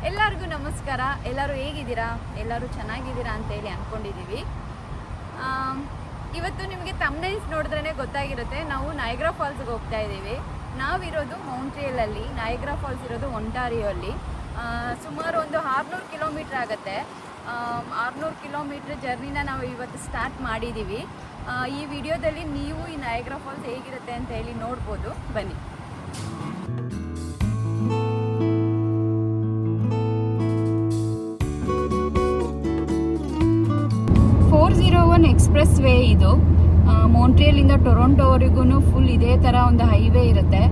ಎಲ್ಲರಿಗೂ ನಮಸ್ಕಾರ. ಎಲ್ಲರೂ ಹೇಗಿದ್ದೀರಾ? ಎಲ್ಲರೂ ಚೆನ್ನಾಗಿದ್ದೀರಾ ಅಂತೇಳಿ ಅಂದ್ಕೊಂಡಿದ್ದೀವಿ. ಇವತ್ತು ನಿಮಗೆ ಥಂಬ್ನೇಲ್ಸ್ ನೋಡಿದ್ರೇ ಗೊತ್ತಾಗಿರುತ್ತೆ, ನಾವು ನಯಾಗ್ರಾ ಫಾಲ್ಸ್ಗೆ ಹೋಗ್ತಾ ಇದ್ದೀವಿ. ನಾವಿರೋದು ಮಾಂಟ್ರಿಯಲಲ್ಲಿ, ನಯಾಗ್ರಾ ಫಾಲ್ಸ್ ಇರೋದು ಒಂಟಾರಿಯೋ ಅಲ್ಲಿ. ಸುಮಾರು ಒಂದು 600 ಕಿಲೋಮೀಟ್ರ್ ಆಗುತ್ತೆ. 600 ಕಿಲೋಮೀಟ್ರ್ ಜರ್ನಿನ ನಾವು ಇವತ್ತು ಸ್ಟಾರ್ಟ್ ಮಾಡಿದ್ದೀವಿ. ಈ ವಿಡಿಯೋದಲ್ಲಿ ನೀವು ಈ ನಯಾಗ್ರಾ ಫಾಲ್ಸ್ ಹೇಗಿರುತ್ತೆ ಅಂತ ಹೇಳಿ ನೋಡ್ಬೋದು. ಬನ್ನಿ. 401 ಎಕ್ಸ್ಪ್ರೆಸ್ ವೇ ಇದು. ಮಾಂಟ್ರಿಯಲಿಂದ ಟೊರೊಂಟೋವರೆಗೂ ಫುಲ್ ಇದೇ ಥರ ಒಂದು ಹೈವೇ ಇರುತ್ತೆ.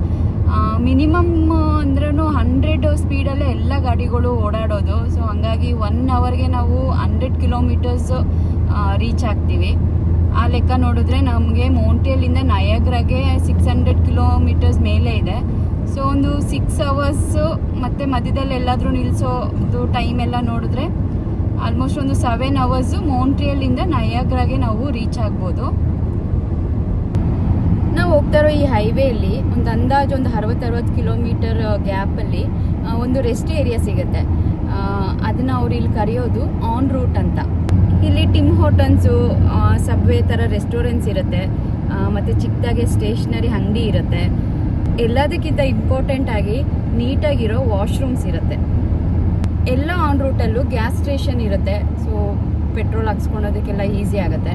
ಮಿನಿಮಮ್ ಅಂದ್ರೂ 100 ಸ್ಪೀಡಲ್ಲೇ ಎಲ್ಲ ಗಾಡಿಗಳು ಓಡಾಡೋದು. ಸೊ ಹಾಗಾಗಿ 1 ಅವರ್ಗೆ ನಾವು 100 ಕಿಲೋಮೀಟರ್ಸ್ ರೀಚ್ ಆಗ್ತೀವಿ. ಆ ಲೆಕ್ಕ ನೋಡಿದ್ರೆ ನಮಗೆ ಮಾಂಟ್ರಿಯಲಿಂದ ನಯಾಗ್ರಾಗೆ 600 ಕಿಲೋಮೀಟರ್ಸ್ ಮೇಲೆ ಇದೆ. ಸೊ ಒಂದು 6 ಅವರ್ಸ್ ಮತ್ತು ಮಧ್ಯದಲ್ಲಿ ಎಲ್ಲಾದರೂ ನಿಲ್ಲಿಸೋದು ಟೈಮ್ ಎಲ್ಲ ನೋಡಿದ್ರೆ ಆಲ್ಮೋಸ್ಟ್ ಒಂದು 7 ಅವರ್ಸು ಮಾಂಟ್ರಿಯಲಿಂದ ನಯಾಗ್ರಾಗೆ ನಾವು ರೀಚ್ ಆಗ್ಬೋದು. ನಾವು ಹೋಗ್ತಾ ಇರೋ ಈ ಹೈವೇಲಿ ಒಂದು ಅಂದಾಜು ಒಂದು 60 ಕಿಲೋಮೀಟರ್ ಗ್ಯಾಪಲ್ಲಿ ಒಂದು ರೆಸ್ಟ್ ಏರಿಯಾ ಸಿಗುತ್ತೆ. ಅದನ್ನು ಅವ್ರು ಇಲ್ಲಿ ಕರೆಯೋದು ಆನ್ ರೂಟ್ ಅಂತ. ಇಲ್ಲಿ ಟಿಮ್ ಹೋಟಲ್ಸು, ಸಬ್ವೇ ಥರ ರೆಸ್ಟೋರೆಂಟ್ಸ್ ಇರುತ್ತೆ, ಮತ್ತು ಚಿಕ್ಕದಾಗೆ ಸ್ಟೇಷ್ನರಿ ಅಂಗಡಿ ಇರುತ್ತೆ. ಎಲ್ಲದಕ್ಕಿಂತ ಇಂಪಾರ್ಟೆಂಟ್ ಆಗಿ ನೀಟಾಗಿರೋ ವಾಶ್ರೂಮ್ಸ್ ಇರುತ್ತೆ. ಎಲ್ಲ ಆನ್ ರೂಟಲ್ಲೂ ಗ್ಯಾಸ್ ಸ್ಟೇಷನ್ ಇರುತ್ತೆ. ಸೊ ಪೆಟ್ರೋಲ್ ಹಾಕ್ಸ್ಕೊಳೋದಕ್ಕೆಲ್ಲ ಈಸಿ ಆಗುತ್ತೆ.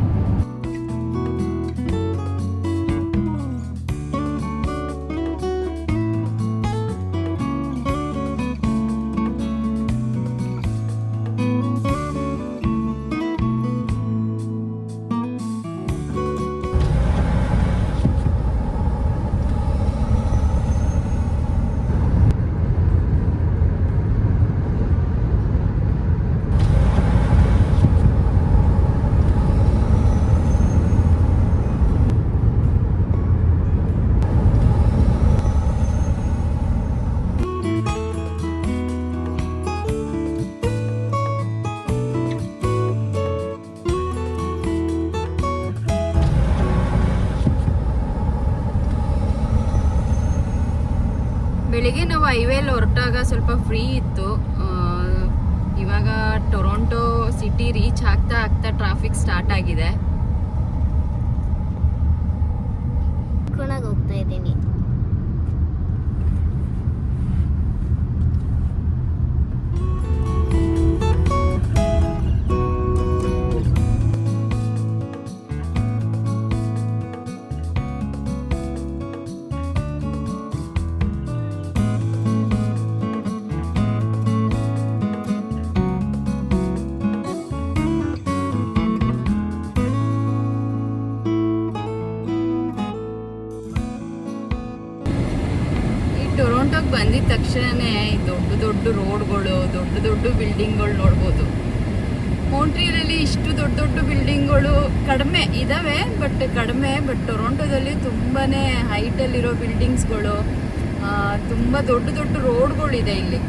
ಬೆಳಿಗ್ಗೆ ನಾವು ಹೈವೇಲಿ ಹೊರಟಾಗ ಸ್ವಲ್ಪ ಫ್ರೀ ಇತ್ತು. ಇವಾಗ ಟೊರೊಂಟೊ ಸಿಟಿ ರೀಚ್ ಆಗ್ತಾ ಟ್ರಾಫಿಕ್ ಸ್ಟಾರ್ಟ್ ಆಗಿದೆ. ಹೋಗ್ತಾ ಇದ್ದೀನಿ. ಟೊರೊಂಟೋಗೆ ಬಂದಿದ ತಕ್ಷಣನೇ ದೊಡ್ಡ ರೋಡ್ಗಳು, ದೊಡ್ಡ ಬಿಲ್ಡಿಂಗ್ಗಳು ನೋಡ್ಬೋದು. ಮಾಂಟ್ರಿಯಲಲ್ಲಿ ಇಷ್ಟು ದೊಡ್ಡ ಬಿಲ್ಡಿಂಗ್ಗಳು ಕಡಿಮೆ ಇದ್ದಾವೆ, ಬಟ್ ಟೊರೊಂಟೋದಲ್ಲಿ ತುಂಬಾ ಹೈಟಲ್ಲಿರೋ ಬಿಲ್ಡಿಂಗ್ಸ್ಗಳು, ತುಂಬ ದೊಡ್ಡ ರೋಡ್ಗಳಿದೆ ಇಲ್ಲಿ.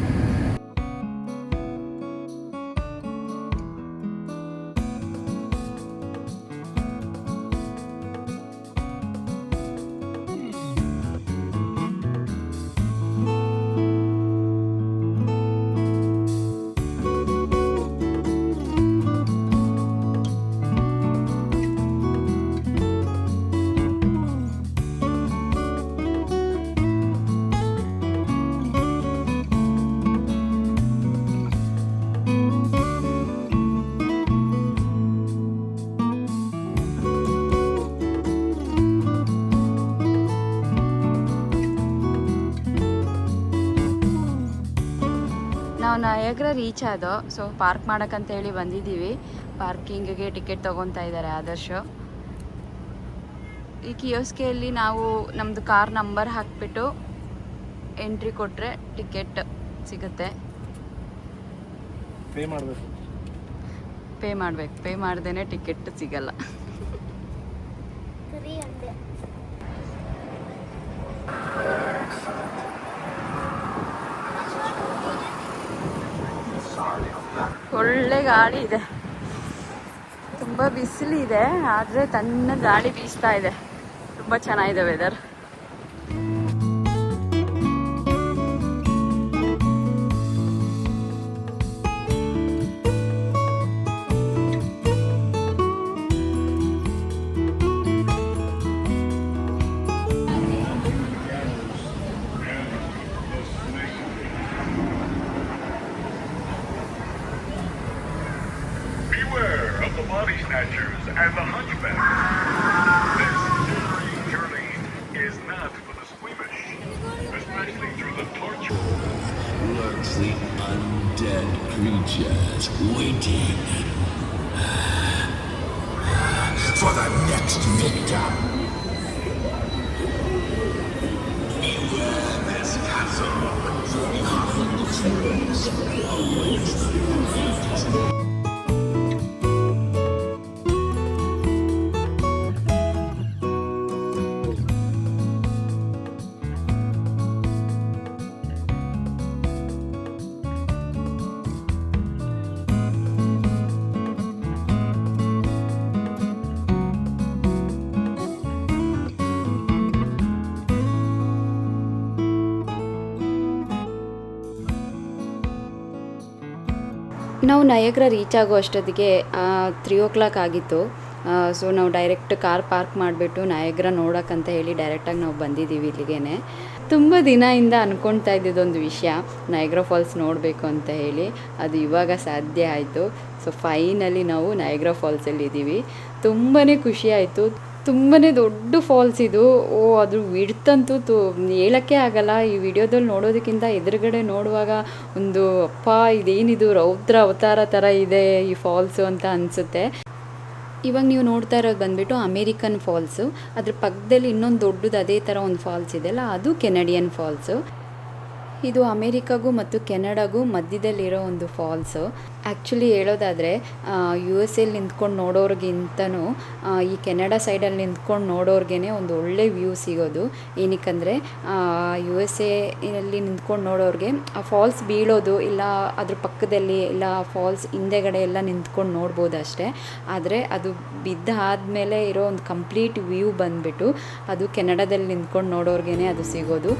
ನಾವು ನಯಾಗ್ರಾ ರೀಚ್ ಆದೋ. ಸೊ ಪಾರ್ಕ್ ಮಾಡೋಕ್ಕಂತ ಹೇಳಿ ಬಂದಿದ್ದೀವಿ. ಪಾರ್ಕಿಂಗ್ಗೆ ಟಿಕೆಟ್ ತೊಗೊತಾ ಇದ್ದಾರೆ ಆದರ್ಶ್. ಈ ಕಿಯೋಸ್ಕೆಯಲ್ಲಿ ನಾವು ನಮ್ಮದು ಕಾರ್ ನಂಬರ್ ಹಾಕಿಬಿಟ್ಟು ಎಂಟ್ರಿ ಕೊಟ್ಟರೆ ಟಿಕೆಟ್ ಸಿಗುತ್ತೆ. ಪೇ ಮಾಡಬೇಕು. ಪೇ ಮಾಡ್ದೇ ಟಿಕೆಟ್ ಸಿಗಲ್ಲ. ಒಳ್ಳೆ ಗಾಳಿ ಇದೆ, ತುಂಬ ಬಿಸಿಲಿದೆ, ಆದರೆ ತಣ್ಣ ಗಾಳಿ ಬೀಸ್ತಾ ಇದೆ. ತುಂಬ ಚೆನ್ನಾಗಿದೆ weather. Badgers and the Hunchback. This daring journey is not for the squeamish, especially through the torture. Lurks the undead creatures waiting for the next victim. Beware this castle. ನಾವು ನಯಗ್ರ ರೀಚ್ ಆಗೋ ಅಷ್ಟೊತ್ತಿಗೆ 3 ಆಗಿತ್ತು. ಸೊ ನಾವು direct car park ಮಾಡಿಬಿಟ್ಟು ನಯಗ್ರ ನೋಡೋಕ್ಕಂತ ಹೇಳಿ ಡೈರೆಕ್ಟಾಗಿ ನಾವು ಬಂದಿದ್ದೀವಿ ಇಲ್ಲಿಗೇ. ತುಂಬ ದಿನದಿಂದ ಅಂದ್ಕೊಳ್ತಾ ಇದ್ದಿದ್ದೊಂದು ವಿಷಯ ನಯಗ್ರ ಫಾಲ್ಸ್ ನೋಡಬೇಕು ಅಂತ ಹೇಳಿ, ಅದು ಇವಾಗ ಸಾಧ್ಯ ಆಯಿತು. ಸೊ ಫೈನಲಿ ನಾವು ನಯಗ್ರ ಫಾಲ್ಸಲ್ಲಿ ಇದ್ದೀವಿ. ತುಂಬಾ ಖುಷಿ ಆಯಿತು. ತುಂಬಾ ದೊಡ್ಡ ಫಾಲ್ಸ್ ಇದು. ಅದು ವಿಡ್ತಂತೂ ಹೇಳೋಕ್ಕೆ ಆಗಲ್ಲ. ಈ ವಿಡಿಯೋದಲ್ಲಿ ನೋಡೋದಕ್ಕಿಂತ ಎದುರುಗಡೆ ನೋಡುವಾಗ ಒಂದು ಅಪ್ಪ ಇದೇನಿದು ರೌದ್ರ ಅವತಾರ ಥರ ಇದೆ ಈ ಫಾಲ್ಸು ಅಂತ ಅನಿಸುತ್ತೆ. ಇವಾಗ ನೀವು ನೋಡ್ತಾ ಇರೋದು ಬಂದುಬಿಟ್ಟು ಅಮೇರಿಕನ್ ಫಾಲ್ಸು. ಅದ್ರ ಪಕ್ಕದಲ್ಲಿ ಇನ್ನೊಂದು ದೊಡ್ಡದು ಅದೇ ಥರ ಒಂದು ಫಾಲ್ಸ್ ಇದೆಯಲ್ಲ, ಅದು ಕೆನಡಿಯನ್ ಫಾಲ್ಸು. ಇದು ಅಮೇರಿಕಾಗೂ ಮತ್ತು ಕೆನಡಾಗೂ ಮಧ್ಯದಲ್ಲಿರೋ ಒಂದು ಫಾಲ್ಸು. ಆ್ಯಕ್ಚುಲಿ ಹೇಳೋದಾದರೆ USA ನಿಂತ್ಕೊಂಡು ನೋಡೋರಿಗಿಂತನೂ ಈ ಕೆನಡಾ ಸೈಡಲ್ಲಿ ನಿಂತ್ಕೊಂಡು ನೋಡೋರ್ಗೇ ಒಂದು ಒಳ್ಳೆ ವ್ಯೂ ಸಿಗೋದು. ಏನಕ್ಕಂದರೆ USA ನಿಂತ್ಕೊಂಡು ನೋಡೋರಿಗೆ ಆ ಫಾಲ್ಸ್ ಬೀಳೋದು ಇಲ್ಲ ಅದ್ರ ಪಕ್ಕದಲ್ಲಿ ಇಲ್ಲ ಫಾಲ್ಸ್ ಹಿಂದೆಗಡೆ ಎಲ್ಲ ನಿಂತ್ಕೊಂಡು ನೋಡ್ಬೋದು ಅಷ್ಟೇ. ಆದರೆ ಅದು ಬಿದ್ದಾದಮೇಲೆ ಇರೋ ಒಂದು ಕಂಪ್ಲೀಟ್ ವ್ಯೂ ಬಂದುಬಿಟ್ಟು ಅದು ಕೆನಡಾದಲ್ಲಿ ನಿಂತ್ಕೊಂಡು ನೋಡೋರ್ಗೇ ಅದು ಸಿಗೋದು.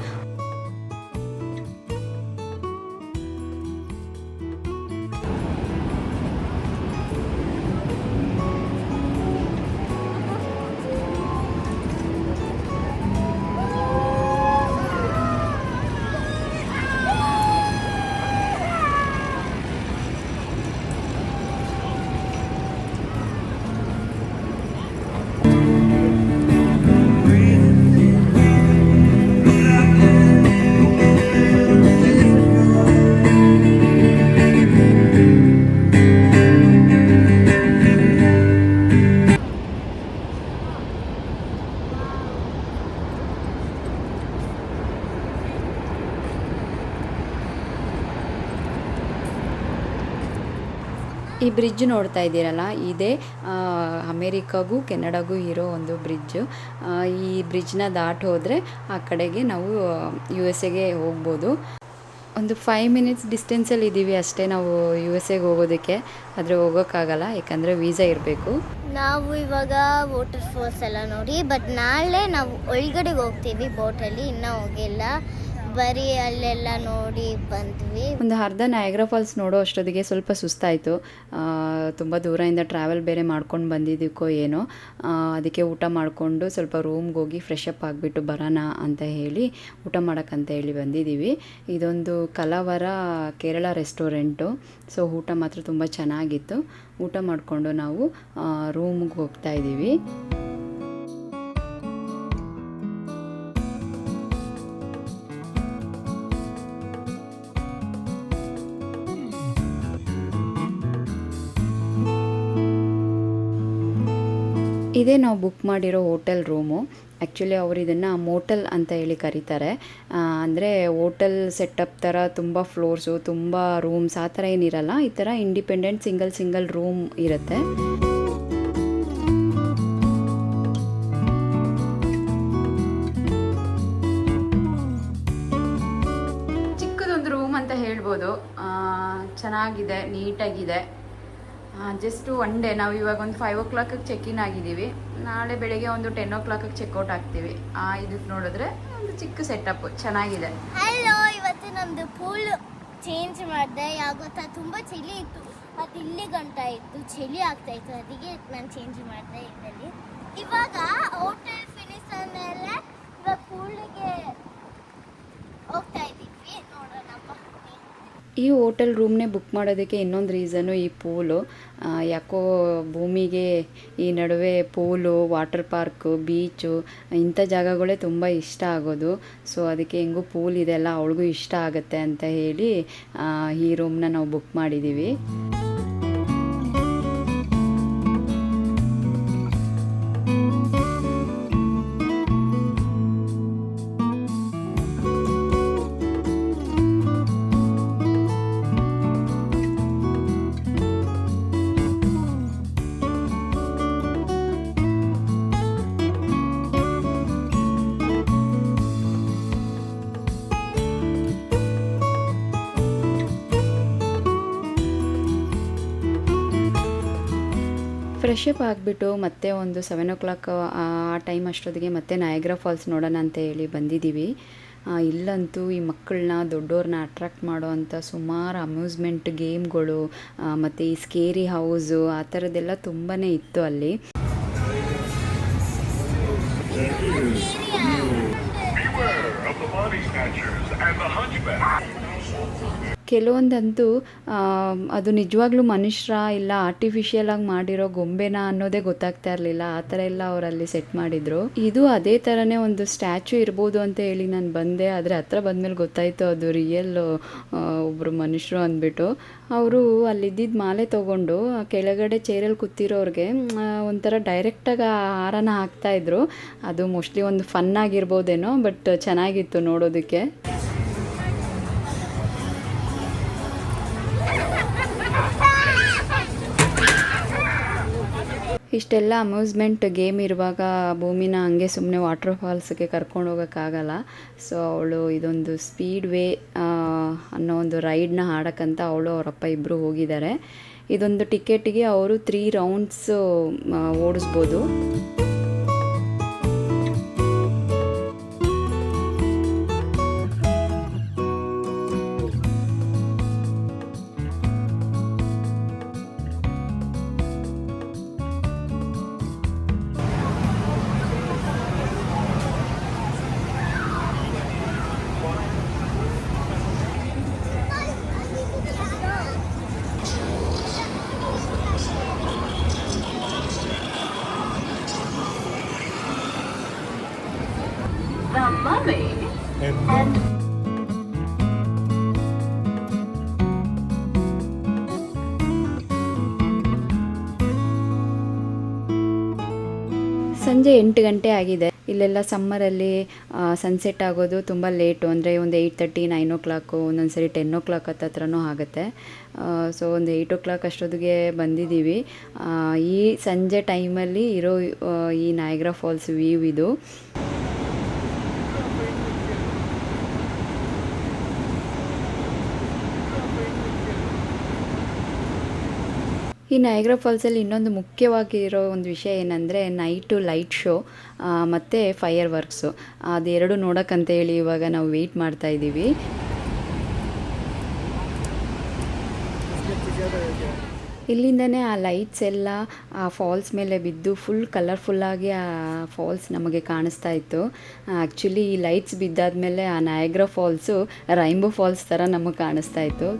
ಈ ಬ್ರಿಡ್ಜ್ ನೋಡ್ತಾ ಇದ್ದೀರಲ್ಲ, ಇದೇ ಅಮೇರಿಕಾಗೂ ಕೆನಡಾಗೂ ಇರೋ ಒಂದು ಬ್ರಿಡ್ಜು. ಈ ಬ್ರಿಡ್ಜ್ನ ದಾಟಿ ಹೋದರೆ ಆ ಕಡೆಗೆ ನಾವು USA ಹೋಗ್ಬೋದು. ಒಂದು 5 ಮಿನಿಟ್ಸ್ ಡಿಸ್ಟೆನ್ಸಲ್ಲಿ ಇದ್ದೀವಿ ಅಷ್ಟೇ ನಾವು USA ಹೋಗೋದಕ್ಕೆ. ಆದರೆ ಹೋಗೋಕ್ಕಾಗಲ್ಲ, ಯಾಕಂದರೆ ವೀಸಾ ಇರಬೇಕು. ನಾವು ಇವಾಗ ವಾಟರ್ ಫಾಲ್ಸ್ ಎಲ್ಲ ನೋಡಿ, ಬಟ್ ನಾಳೆ ನಾವು ಒಳಗಡೆ ಹೋಗ್ತೀವಿ ಬೋಟಲ್ಲಿ. ಇನ್ನೂ ಹೋಗಿಲ್ಲ, ಬರೀ ಅಲ್ಲೆಲ್ಲ ನೋಡಿ ಬಂದ್ವಿ. ಒಂದು ಅರ್ಧ ನಯಗ್ರಾ ಫಾಲ್ಸ್ ನೋಡೋ ಅಷ್ಟೊತ್ತಿಗೆ ಸ್ವಲ್ಪ ಸುಸ್ತಾಯಿತು. ತುಂಬ ದೂರದಿಂದ ಟ್ರಾವೆಲ್ ಬೇರೆ ಮಾಡ್ಕೊಂಡು ಬಂದಿದ್ದಕ್ಕೋ ಏನೋ. ಅದಕ್ಕೆ ಊಟ ಮಾಡಿಕೊಂಡು ಸ್ವಲ್ಪ ರೂಮ್ಗೆ ಹೋಗಿ ಫ್ರೆಶ್ ಅಪ್ ಆಗಿಬಿಟ್ಟು ಬರೋಣ ಅಂತ ಹೇಳಿ ಊಟ ಮಾಡೋಕ್ಕಂತ ಹೇಳಿ ಬಂದಿದ್ದೀವಿ. ಇದೊಂದು ಕಲವರ ಕೇರಳ ರೆಸ್ಟೋರೆಂಟು. ಸೊ ಊಟ ಮಾತ್ರ ತುಂಬ ಚೆನ್ನಾಗಿತ್ತು. ಊಟ ಮಾಡಿಕೊಂಡು ನಾವು ರೂಮ್ಗೆ ಹೋಗ್ತಾ ಇದ್ದೀವಿ. ಇದೇ ನಾವು ಬುಕ್ ಮಾಡಿರೋ ಹೋಟೆಲ್ ರೂಮು. ಆ್ಯಕ್ಚುಲಿ ಅವರು ಇದನ್ನು ಮೋಟಲ್ ಅಂತ ಹೇಳಿ ಕರೀತಾರೆ. ಅಂದರೆ ಹೋಟೆಲ್ ಸೆಟಪ್ ಥರ ತುಂಬ ಫ್ಲೋರ್ಸು, ತುಂಬ ರೂಮ್ಸ್ ಆ ಥರ ಏನಿರಲ್ಲ. ಈ ಥರ ಇಂಡಿಪೆಂಡೆಂಟ್ ಸಿಂಗಲ್ ರೂಮ್ ಇರುತ್ತೆ. ಚಿಕ್ಕದೊಂದು ರೂಮ್ ಅಂತ ಹೇಳ್ಬೋದು. ಚೆನ್ನಾಗಿದೆ, ನೀಟಾಗಿದೆ. Just one day. ನಾವು ಇವಾಗ ಒಂದು 5 o'clock ಚೆಕ್-ಇನ್ ಆಗಿದ್ದೀವಿ. ನಾಳೆ ಬೆಳಗ್ಗೆ ಒಂದು 10 o'clock ಚೆಕ್ಔಟ್ ಆಗ್ತೀವಿ. ಇದಕ್ಕೆ ನೋಡಿದ್ರೆ ಒಂದು ಚಿಕ್ಕ ಸೆಟಪ್ ಚೆನ್ನಾಗಿದೆ. ಹಲೋ, ಇವತ್ತು ನಮ್ಮದು ಪೂಲ್ ಚೇಂಜ್ ಮಾಡಿದೆ. ಯಾಗೊತ್ತಾ, ತುಂಬ ಚಳಿ ಇತ್ತು, ಮತ್ತು ಇಲ್ಲಿ ಗಂಟ ಇತ್ತು, ಚಳಿ ಆಗ್ತಾ ಇತ್ತು. ಅದಕ್ಕೆ ನಾನು ಚೇಂಜ್ ಮಾಡಿದೆ ಇದರಲ್ಲಿ. ಇವಾಗ ಹೋಟೆಲ್ ಫಿನಿಶ್ ಆದಮೇಲೆ ಇವಾಗ ಪೂಲಿಗೆ ಹೋಗ್ತಾ ಇದ್ದೀವಿ. ನೋಡೋಣ. ಈ ಹೋಟೆಲ್ ರೂಮ್ನೇ ಬುಕ್ ಮಾಡೋದಕ್ಕೆ ಇನ್ನೊಂದು ರೀಸನ್ನು ಈ ಪೂಲು. ಯಾಕೋ ಭೂಮಿಗೆ ಈ ನಡುವೆ ಪೂಲು, ವಾಟರ್ ಪಾರ್ಕು, ಬೀಚು ಇಂಥ ಜಾಗಗಳೇ ತುಂಬ ಇಷ್ಟ ಆಗೋದು. ಸೊ ಅದಕ್ಕೆ ಹೆಂಗೂ ಪೂಲ್ ಇದೆಲ್ಲ ಅವಳಿಗೂ ಇಷ್ಟ ಆಗುತ್ತೆ ಅಂತ ಹೇಳಿ ಈ ರೂಮ್ನ ನಾವು ಬುಕ್ ಮಾಡಿದ್ದೀವಿ. ಫ್ರೆಶ್ ಅಪ್ ಆಗಿಬಿಟ್ಟು ಮತ್ತೆ ಒಂದು 7 o'clock ಆ ಟೈಮ್ ಅಷ್ಟೊತ್ತಿಗೆ ಮತ್ತೆ ನಯಾಗ್ರಾ ಫಾಲ್ಸ್ ನೋಡೋಣ ಅಂತ ಹೇಳಿ ಬಂದಿದ್ದೀವಿ. ಇಲ್ಲಂತೂ ಈ ಮಕ್ಕಳನ್ನ ದೊಡ್ಡವ್ರನ್ನ ಅಟ್ರಾಕ್ಟ್ ಮಾಡೋ ಅಂಥ ಸುಮಾರು ಅಮ್ಯೂಸ್ಮೆಂಟ್ ಗೇಮ್ಗಳು ಮತ್ತು ಈ ಸ್ಕೇರಿ ಹೌಸು ಆ ಥರದ್ದೆಲ್ಲ ತುಂಬಾ ಇತ್ತು ಅಲ್ಲಿ. Beware of the body snatchers and the hunchback. ಕೆಲವೊಂದಂತೂ ಅದು ನಿಜವಾಗ್ಲೂ ಮನುಷ್ಯರ ಇಲ್ಲ ಆರ್ಟಿಫಿಷಿಯಲ್ ಆಗಿ ಮಾಡಿರೋ ಗೊಂಬೆನ ಅನ್ನೋದೇ ಗೊತ್ತಾಗ್ತಾ ಇರಲಿಲ್ಲ. ಆ ಥರ ಎಲ್ಲ ಅವರಲ್ಲಿ ಸೆಟ್ ಮಾಡಿದರು. ಇದು ಅದೇ ಥರನೇ ಒಂದು ಸ್ಟ್ಯಾಚು ಇರ್ಬೋದು ಅಂತ ಹೇಳಿ ನಾನು ಬಂದೆ. ಆದರೆ ಹತ್ರ ಬಂದಮೇಲೆ ಗೊತ್ತಾಯಿತು ಅದು ರಿಯಲ್ ಒಬ್ಬರು ಮನುಷ್ಯರು ಅಂದ್ಬಿಟ್ಟು. ಅವರು ಅಲ್ಲಿದ್ದಿದ್ದು ಮಾಲೆ ತೊಗೊಂಡು ಕೆಳಗಡೆ ಚೇರಲ್ಲಿ ಕೂತಿರೋರಿಗೆ ಒಂಥರ ಡೈರೆಕ್ಟಾಗಿ ಹಾರನ ಹಾಕ್ತಾಯಿದ್ರು. ಅದು ಮೋಸ್ಟ್ಲಿ ಒಂದು ಫನ್ ಆಗಿರ್ಬೋದೇನೋ, ಬಟ್ ಚೆನ್ನಾಗಿತ್ತು ನೋಡೋದಕ್ಕೆ. ಇಷ್ಟೆಲ್ಲ ಅಮ್ಯೂಸ್ಮೆಂಟ್ ಗೇಮ್ ಇರುವಾಗ ಭೂಮಿನ ಹಂಗೆ ಸುಮ್ಮನೆ ವಾಟರ್ ಫಾಲ್ಸ್ಗೆ ಕರ್ಕೊಂಡು ಹೋಗೋಕ್ಕಾಗಲ್ಲ. ಸೊ ಅವಳು ಇದೊಂದು ಸ್ಪೀಡ್ ವೇ ಅನ್ನೋ ಒಂದು ರೈಡ್ನ ಆಡೋಕ್ಕಂತ ಅವಳು ಅವರಪ್ಪ ಇಬ್ಬರು ಹೋಗಿದ್ದಾರೆ. ಇದೊಂದು ಟಿಕೆಟಿಗೆ ಅವರು 3 ರೌಂಡ್ಸ್ ಓಡಿಸ್ಬೋದು. The Mummy and ಸಂಜೆ 8 ಗಂಟೆ ಆಗಿದೆ. ಇಲ್ಲೆಲ್ಲ ಸಮ್ಮರಲ್ಲಿ ಸನ್ಸೆಟ್ ಆಗೋದು ತುಂಬ ಲೇಟು, ಅಂದರೆ ಒಂದು 8:30 9 o'clock, ಒಂದೊಂದು ಸರಿ 10 o'clock ಹತ್ರನೂ ಆಗುತ್ತೆ. ಸೊ ಒಂದು 8 o'clock ಅಷ್ಟೊತ್ತಿಗೆ ಬಂದಿದ್ದೀವಿ. ಈ ಸಂಜೆ ಟೈಮಲ್ಲಿ ಇರೋ ಈ ನಯಾಗ್ರಾ ಫಾಲ್ಸ್ ವ್ಯೂ ಇದು. ಈ ನಯಾಗ್ರಾ ಫಾಲ್ಸಲ್ಲಿ ಇನ್ನೊಂದು ಮುಖ್ಯವಾಗಿರೋ ಒಂದು ವಿಷಯ ಏನಂದರೆ ನೈಟು ಲೈಟ್ ಶೋ ಮತ್ತು ಫೈರ್ ವರ್ಕ್ಸು. ಅದೆರಡು ನೋಡೋಕ್ಕಂತ ಹೇಳಿ ಇವಾಗ ನಾವು ವೆಯ್ಟ್ ಮಾಡ್ತಾಯಿದ್ದೀವಿ. ಇಲ್ಲಿಂದನೇ ಆ ಲೈಟ್ಸ್ ಎಲ್ಲ ಆ ಫಾಲ್ಸ್ ಮೇಲೆ ಬಿದ್ದು ಫುಲ್ ಕಲರ್ಫುಲ್ಲಾಗಿ ಆ ಫಾಲ್ಸ್ ನಮಗೆ ಕಾಣಿಸ್ತಾ ಇತ್ತು. ಆ್ಯಕ್ಚುಲಿ ಈ ಲೈಟ್ಸ್ ಬಿದ್ದಾದಮೇಲೆ ಆ ನಯಾಗ್ರಾ ಫಾಲ್ಸು ರೈನ್ಬೋ ಫಾಲ್ಸ್ ಥರ ನಮಗೆ ಕಾಣಿಸ್ತಾ ಇತ್ತು.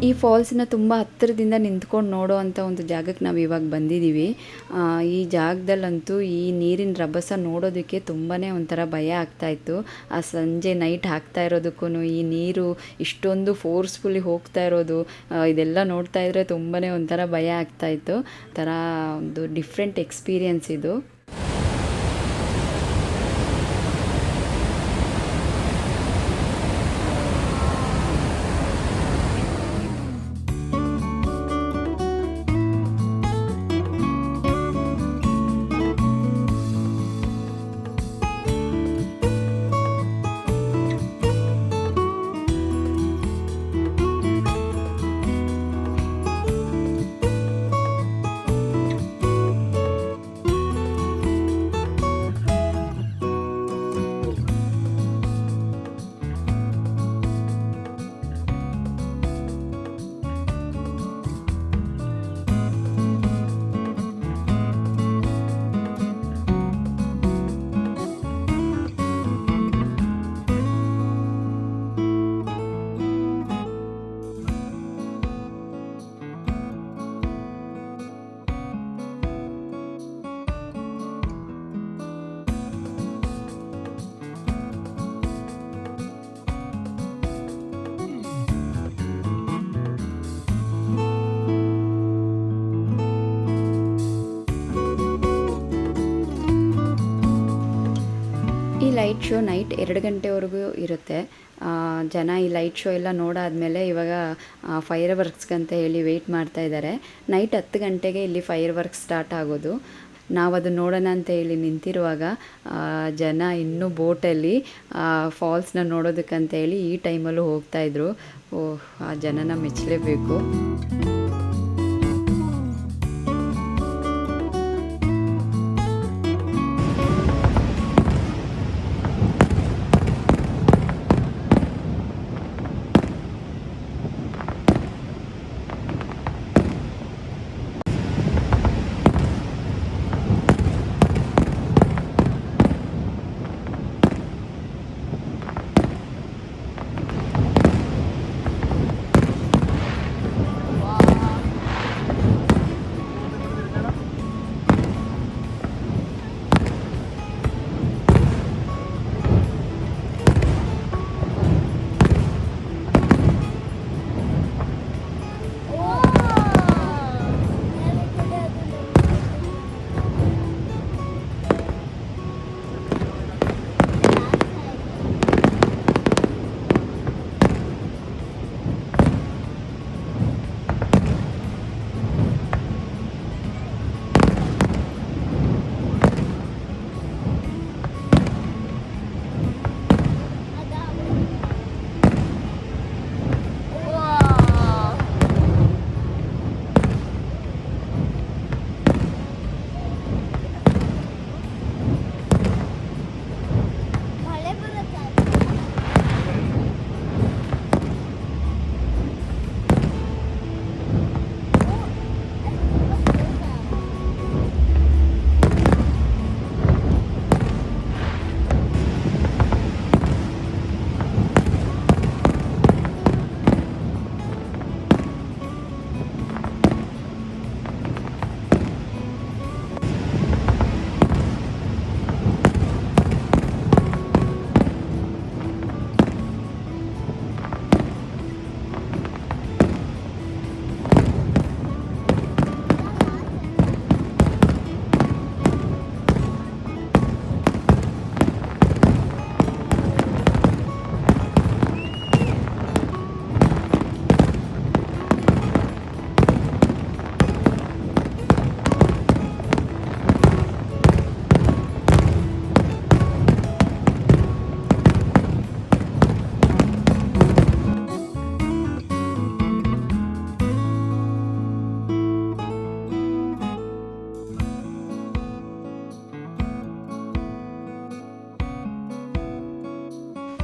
ಈ ಫಾಲ್ಸ್ನ ತುಂಬ ಹತ್ತಿರದಿಂದ ನಿಂತ್ಕೊಂಡು ನೋಡೋ ಅಂಥ ಒಂದು ಜಾಗಕ್ಕೆ ನಾವು ಇವಾಗ ಬಂದಿದ್ದೀವಿ. ಈ ಜಾಗದಲ್ಲಂತೂ ಈ ನೀರಿನ ರಭಸ ನೋಡೋದಕ್ಕೆ ತುಂಬಾ ಒಂಥರ ಭಯ ಆಗ್ತಾಯಿತ್ತು. ಆ ಸಂಜೆ ನೈಟ್ ಹಾಕ್ತಾ ಇರೋದಕ್ಕೂ ಈ ನೀರು ಇಷ್ಟೊಂದು ಫೋರ್ಸ್ಫುಲಿ ಹೋಗ್ತಾ ಇರೋದು ಇದೆಲ್ಲ ನೋಡ್ತಾ ಇದ್ರೆ ತುಂಬಾ ಒಂಥರ ಭಯ ಆಗ್ತಾಯಿತ್ತು. ಥರ ಒಂದು ಡಿಫ್ರೆಂಟ್ ಎಕ್ಸ್ಪೀರಿಯನ್ಸ್ ಇದು. ಲೈಟ್ ಶೋ ನೈಟ್ 2 ಗಂಟೆವರೆಗೂ ಇರುತ್ತೆ. ಜನ ಈ ಲೈಟ್ ಶೋ ಎಲ್ಲ ನೋಡಾದಮೇಲೆ ಇವಾಗ ಫೈರ್ ವರ್ಕ್ಸ್ಗಂತ ಹೇಳಿ ವೆಯ್ಟ್ ಮಾಡ್ತಾ ಇದ್ದಾರೆ. ನೈಟ್ 10 ಗಂಟೆಗೆ ಇಲ್ಲಿ ಫೈರ್ ವರ್ಕ್ಸ್ ಸ್ಟಾರ್ಟ್ ಆಗೋದು. ನಾವು ಅದು ನೋಡೋಣ ಅಂತ ಹೇಳಿ ನಿಂತಿರುವಾಗ ಜನ ಇನ್ನೂ ಬೋಟಲ್ಲಿ ಫಾಲ್ಸ್ನ ನೋಡೋದಕ್ಕಂತ ಹೇಳಿ ಈ ಟೈಮಲ್ಲೂ ಹೋಗ್ತಾಯಿದ್ರು. ಓಹ್, ಆ ಜನನ ಮೆಚ್ಚಲೇಬೇಕು.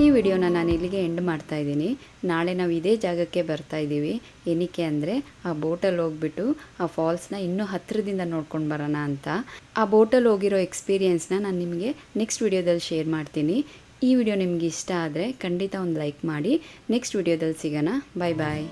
ಈ ವಿಡಿಯೋನ ನಾನು ಇಲ್ಲಿಗೆ ಎಂಡ್ ಮಾಡ್ತಾ ಇದ್ದೀನಿ. ನಾಳೆ ನಾವು ಇದೇ ಜಾಗಕ್ಕೆ ಬರ್ತಾ ಇದ್ದೀವಿ. ಏನಕ್ಕೆ ಅಂದರೆ ಆ ಬೋಟಲ್ಲಿ ಹೋಗ್ಬಿಟ್ಟು ಆ ಫಾಲ್ಸ್ನ ಇನ್ನೂ ಹತ್ತಿರದಿಂದ ನೋಡ್ಕೊಂಡು ಬರೋಣ ಅಂತ. ಆ ಬೋಟಲ್ಲಿ ಹೋಗಿರೋ ಎಕ್ಸ್ಪೀರಿಯೆನ್ಸ್ನ ನಾನು ನಿಮಗೆ ನೆಕ್ಸ್ಟ್ ವಿಡಿಯೋದಲ್ಲಿ ಶೇರ್ ಮಾಡ್ತೀನಿ. ಈ ವಿಡಿಯೋ ನಿಮಗೆ ಇಷ್ಟ ಆದರೆ ಖಂಡಿತ ಒಂದು ಲೈಕ್ ಮಾಡಿ. ನೆಕ್ಸ್ಟ್ ವಿಡಿಯೋದಲ್ಲಿ ಸಿಗೋಣ. ಬಾಯ್ ಬಾಯ್.